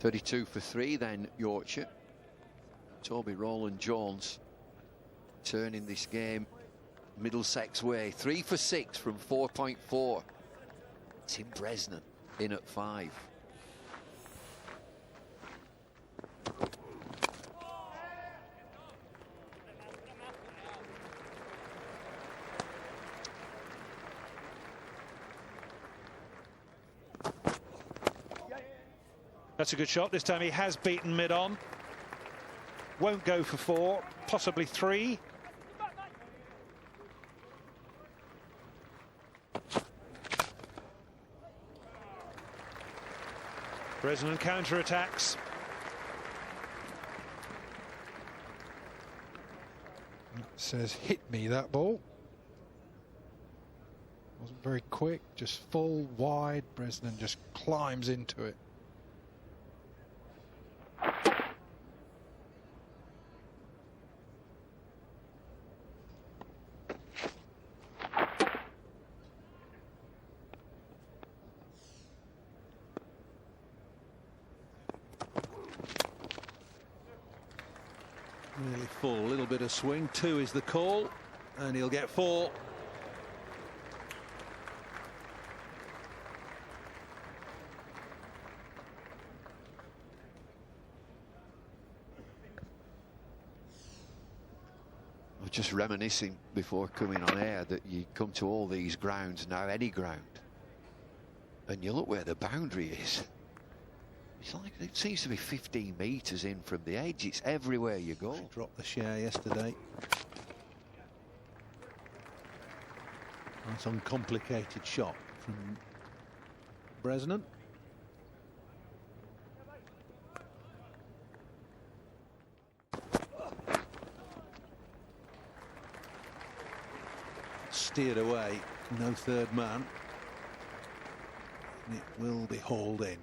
32 for 3 then, Yorkshire. Toby Rowland-Jones turning this game Middlesex way. 3 for 6 from 4.4. Tim Bresnan in at 5. That's a good shot. This time he has beaten mid-on. Won't go for 4, possibly 3. Bresnan counter-attacks. Says hit me that ball. Wasn't very quick, just full wide. Bresnan just climbs into it. Really full, a little bit of swing. 2 is the call, and he'll get 4. I was just reminiscing before coming on air that you come to all these grounds now, any ground, and you look where the boundary is. It's like it seems to be 15 metres in from the edge. It's everywhere you go. She dropped the share yesterday. Nice uncomplicated shot from Bresnan. Steered away, no third man. And it will be hauled in.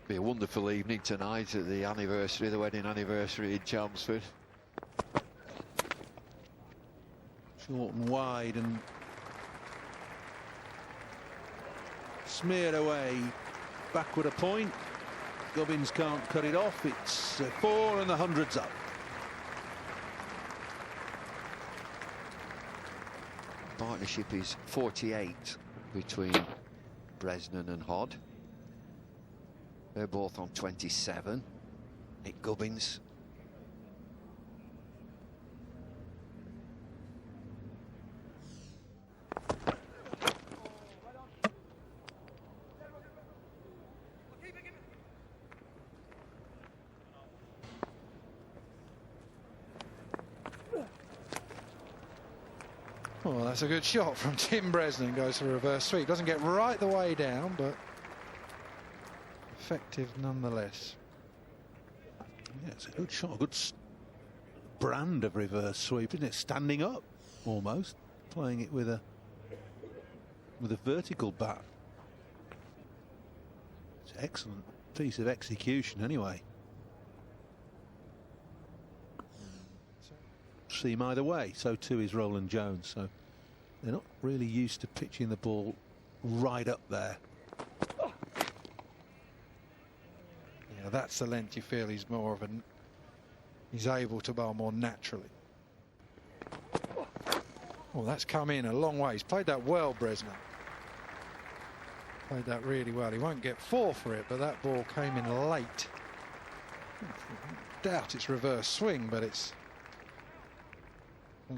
Be a wonderful evening tonight at the anniversary, the wedding anniversary in Chelmsford. Short and wide and smeared away. Backward a point. Gubbins can't cut it off. It's 4 and the 100's up. Partnership is 48 between Bresnan and Hod. They're both on 27. Nick Gubbins. Oh, that's a good shot from Tim Bresnan. Goes for a reverse sweep. Doesn't get right the way down, but effective nonetheless. Yeah, it's a good shot, a good brand of reverse sweep, isn't it? Standing up, almost, playing it with a vertical bat. It's an excellent piece of execution, anyway. Seam either way. So too is Rowland-Jones. So they're not really used to pitching the ball right up there. Yeah, that's the length you feel he's more of he's able to bowl more naturally. Oh, that's come in a long way. He's played that well, Bresnan. Played that really well. He won't get 4 for it, but that ball came in late. Doubt it's reverse swing, but it's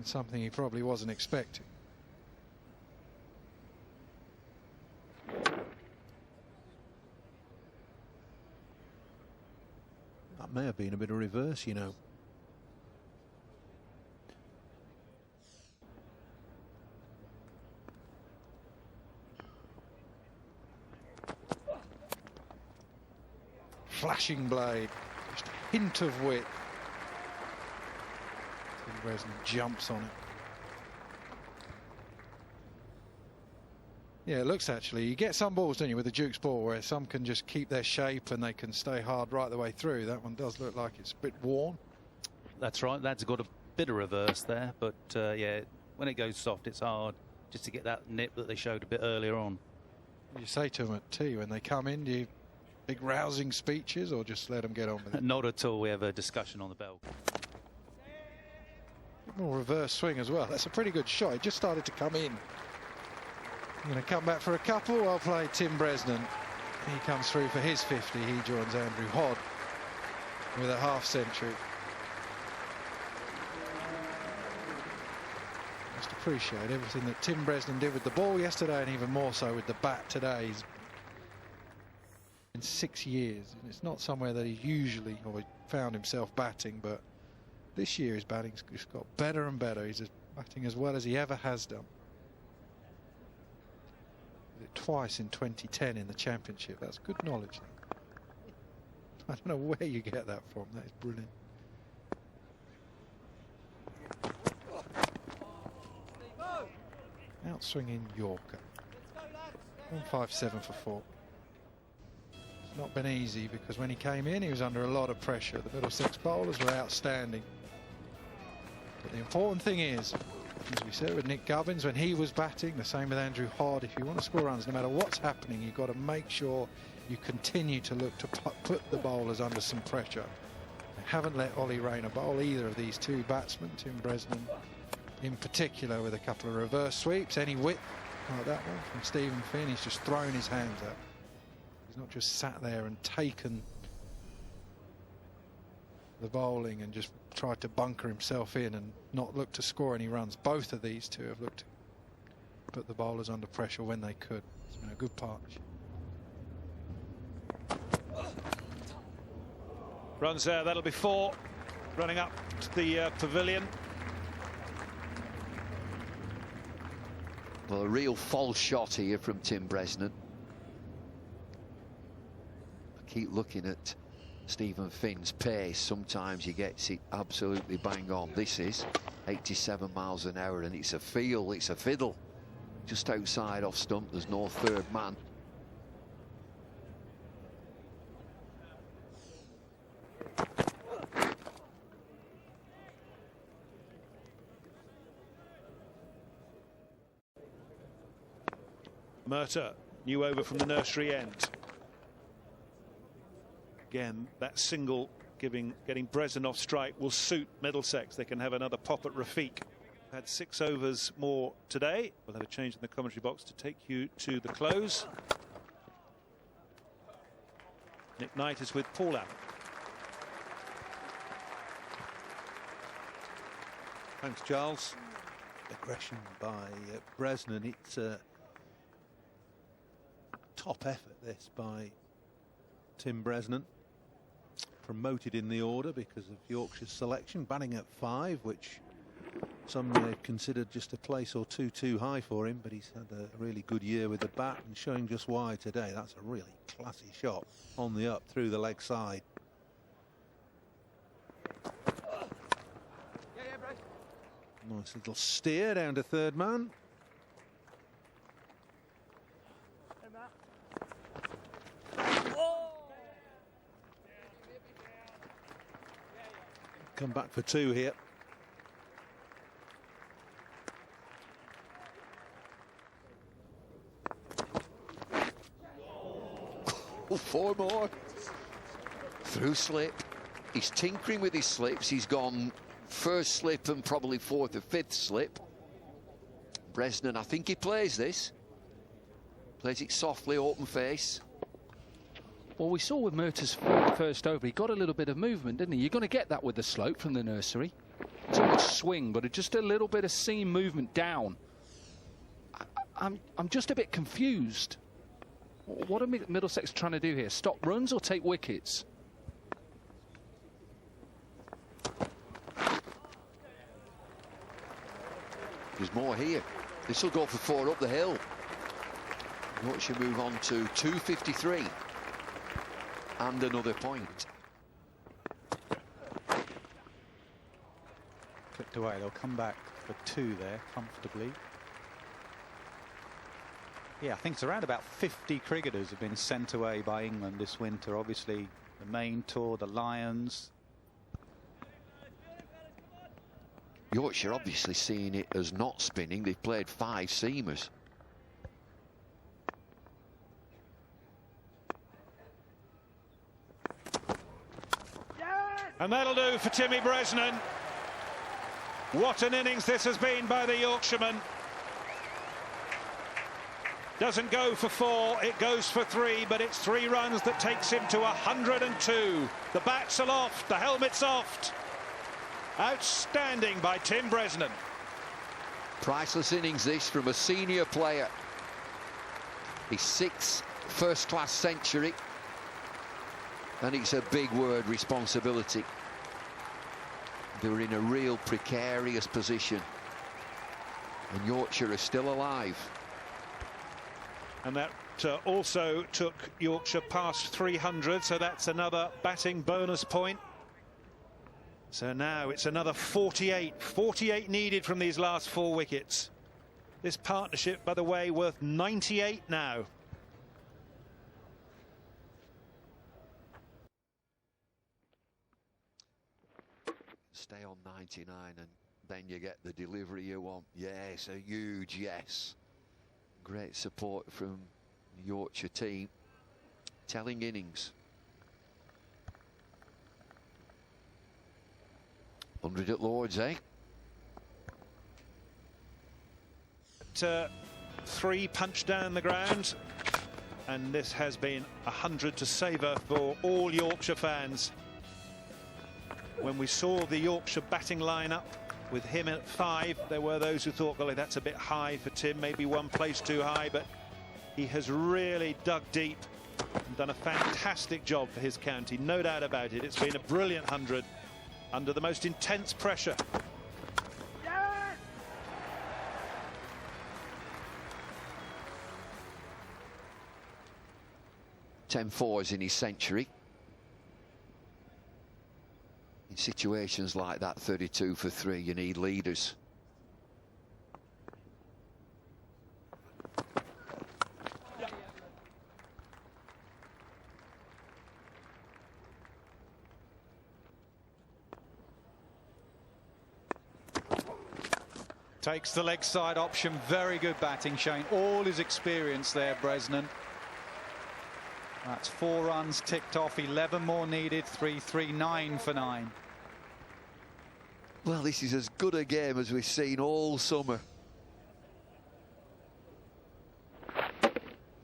something he probably wasn't expecting. That may have been a bit of reverse, you know. Flashing blade, just a hint of width. Bresnan jumps on it. Yeah, it looks actually, you get some balls, don't you, with the Duke's ball, where some can just keep their shape and they can stay hard right the way through. That one does look like it's a bit worn. That's right, that's got a bit of reverse there, but yeah, when it goes soft, it's hard just to get that nip that they showed a bit earlier on. You say to them at tea when they come in, do you big rousing speeches or just let them get on with it? Not at all. We have a discussion on the bell. More reverse swing as well. That's a pretty good shot. It just started to come in. Going to come back for a couple. Well played, Tim Bresnan. He comes through for his 50. He joins Andrew Hodd with a half century. Just appreciate everything that Tim Bresnan did with the ball yesterday, and even more so with the bat today. He's in 6 years, and it's not somewhere that he usually or found himself batting, but this year his batting's just got better and better. He's batting as well as he ever has done. Did it twice in 2010 in the championship. That's good knowledge. I don't know where you get that from. That is brilliant. Outswinging Yorker. 157 for 4. It's not been easy because when he came in, he was under a lot of pressure. The Middlesex bowlers were outstanding. But the important thing is, as we said with Nick Gubbins when he was batting, the same with Andrew Hodd, if you want to score runs, no matter what's happening, you've got to make sure you continue to look to put the bowlers under some pressure. They haven't let Ollie Rayner bowl either of these two batsmen, Tim Bresnan in particular, with a couple of reverse sweeps. Any width like that one from Stephen Finn, he's just thrown his hands up. He's not just sat there and taken the bowling and just tried to bunker himself in and not look to score any runs. Both of these two have looked to put the bowlers under pressure when they could. It's been a good partnership. Runs there, that'll be 4. Running up to the pavilion. Well, a real false shot here from Tim Bresnan. I keep looking at Stephen Finn's pace. Sometimes he gets it absolutely bang on. This is 87 miles an hour, and it's a feel, it's a fiddle. Just outside off stump, there's no third man. Murtagh, new over from the nursery end. Again, that single getting Bresnan off strike will suit Middlesex. They can have another pop at Rafiq. Had 6 overs more today. We'll have a change in the commentary box to take you to the close. Nick Knight is with Paul Allen. Thanks, Charles. Aggression by Bresnan. It's a top effort, this, by Tim Bresnan. Promoted in the order because of Yorkshire's selection, batting at 5, which some may have considered just a place or two too high for him, but he's had a really good year with the bat and showing just why today. That's a really classy shot on the up through the leg side. Nice little steer down to third man. Come back for 2 here. Oh, 4 more. Through slip. He's tinkering with his slips. He's gone first slip and probably 4th or 5th slip. Bresnan, I think he plays this. Plays it softly, open face. Well, we saw with Murtagh's first over, he got a little bit of movement, didn't he? You're going to get that with the slope from the nursery. It's not much swing, but just a little bit of seam movement down. I'm just a bit confused. What are Middlesex trying to do here? Stop runs or take wickets? There's more here. This will go for 4 up the hill. Yorkshire move on to 253. And another point. Clipped away. They'll come back for 2 there comfortably. Yeah, I think it's around about 50 cricketers have been sent away by England this winter. Obviously, the main tour, the Lions. Yorkshire obviously seeing it as not spinning. They've played 5 seamers. And that'll do for Timmy Bresnan. What an innings this has been by the Yorkshireman. Doesn't go for 4, it goes for 3, but it's 3 runs that takes him to 102. The bat's aloft, the helmet's off. Outstanding by Tim Bresnan. Priceless innings this from a senior player. His 6th first-class century. And it's a big word, responsibility. They were in a real precarious position. And Yorkshire is still alive. And that also took Yorkshire past 300, so that's another batting bonus point. So now it's another 48. 48 needed from these last 4 wickets. This partnership, by the way, worth 98 now. Stay on 99 and then you get the delivery you want. Yes, a huge yes. Great support from the Yorkshire team. Telling innings. 100 at Lords, eh? 3 punch down the ground, and this has been 100 to savour for all Yorkshire fans. When we saw the Yorkshire batting lineup with him at 5, there were those who thought, well, that's a bit high for Tim, maybe 1 place too high, but he has really dug deep and done a fantastic job for his county, no doubt about it. It's been a brilliant 100 under the most intense pressure. Yeah. 10 fours in his century. In situations like that, 32 for 3, you need leaders. Takes the leg side option. Very good batting, Shane. All his experience there, Bresnan. That's 4 runs ticked off, 11 more needed, 3-3-9 for 9. Well, this is as good a game as we've seen all summer.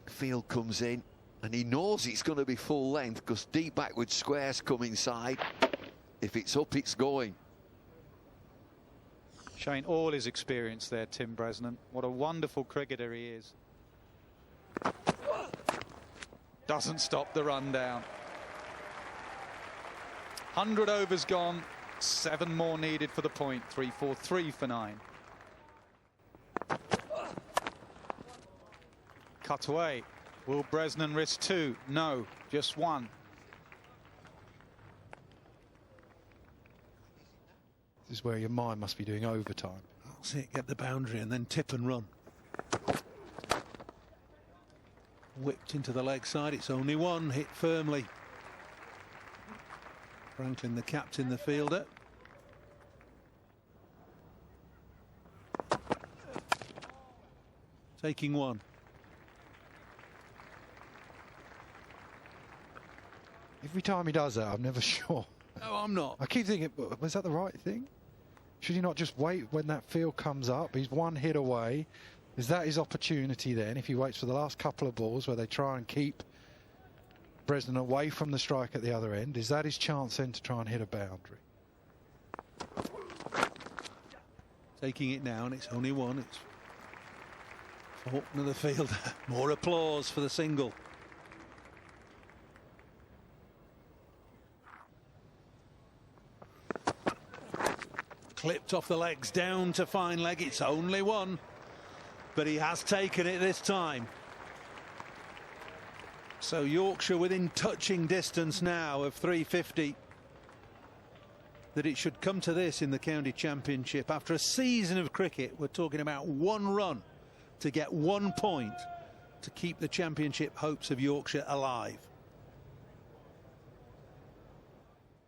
Field comes in and he knows it's going to be full length because deep backward squares come inside. If it's up, it's going. Shane, all his experience there, Tim Bresnan. What a wonderful cricketer he is. Doesn't stop the run down. 100 overs gone, 7 more needed for the point. 3-4-3 for 9. Cut away. Will Bresnan risk 2? No, just 1. This is where your mind must be doing overtime. That's it, get the boundary and then tip and run. Whipped into the leg side, it's only 1, hit firmly. Franklin, the captain, the fielder. Taking 1. Every time he does that, I'm never sure. No, I'm not. I keep thinking, was that the right thing? Should he not just wait when that field comes up? He's 1 hit away. Is that his opportunity then, if he waits for the last couple of balls where they try and keep Bresnan away from the strike at the other end? Is that his chance then to try and hit a boundary? Taking it now, and it's only 1. It's Faulkner, the fielder. More applause for the single. Clipped off the legs, down to fine leg. It's only 1. But he has taken it this time. So Yorkshire within touching distance now of 350. That it should come to this in the county championship. After a season of cricket, we're talking about 1 run to get 1 point to keep the championship hopes of Yorkshire alive.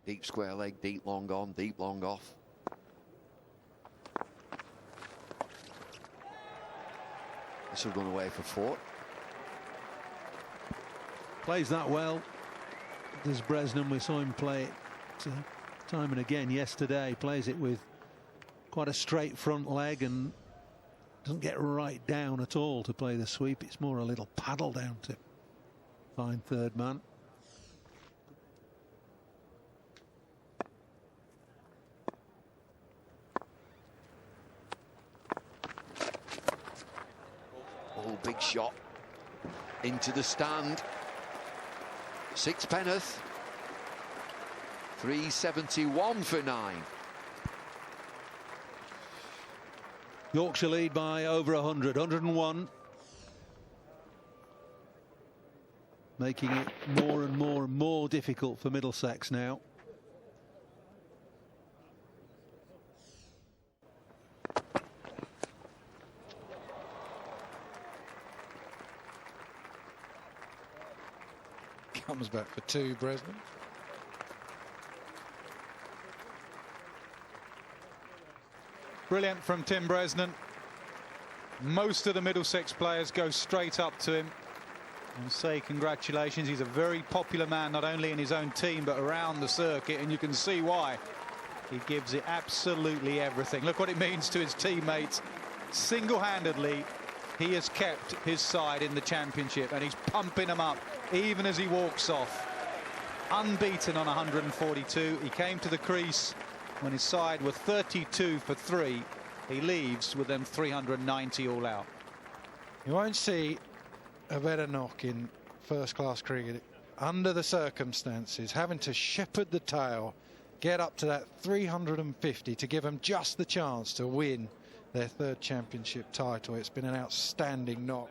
Deep square leg, deep long on, deep long off. This will run away for 4. Plays that well. There's Bresnan. We saw him play it time and again yesterday. Plays it with quite a straight front leg and doesn't get right down at all to play the sweep. It's more a little paddle down to find third man. Oh, big shot into the stand. Sixpenneth. 371 for 9. Yorkshire lead by over 100, 101. Making it more and more and more difficult for Middlesex now. Comes back for 2, Bresnan. Brilliant from Tim Bresnan. Most of the Middlesex players go straight up to him and say congratulations. He's a very popular man, not only in his own team but around the circuit, and you can see why. He gives it absolutely everything. Look what it means to his teammates. Single-handedly, he has kept his side in the championship, and he's pumping them up even as he walks off. Unbeaten on 142. He came to the crease when his side were 32 for 3. He leaves with them 390 all out. You won't see a better knock in first-class cricket under the circumstances, having to shepherd the tail, get up to that 350 to give them just the chance to win their 3rd championship title. It's been an outstanding knock.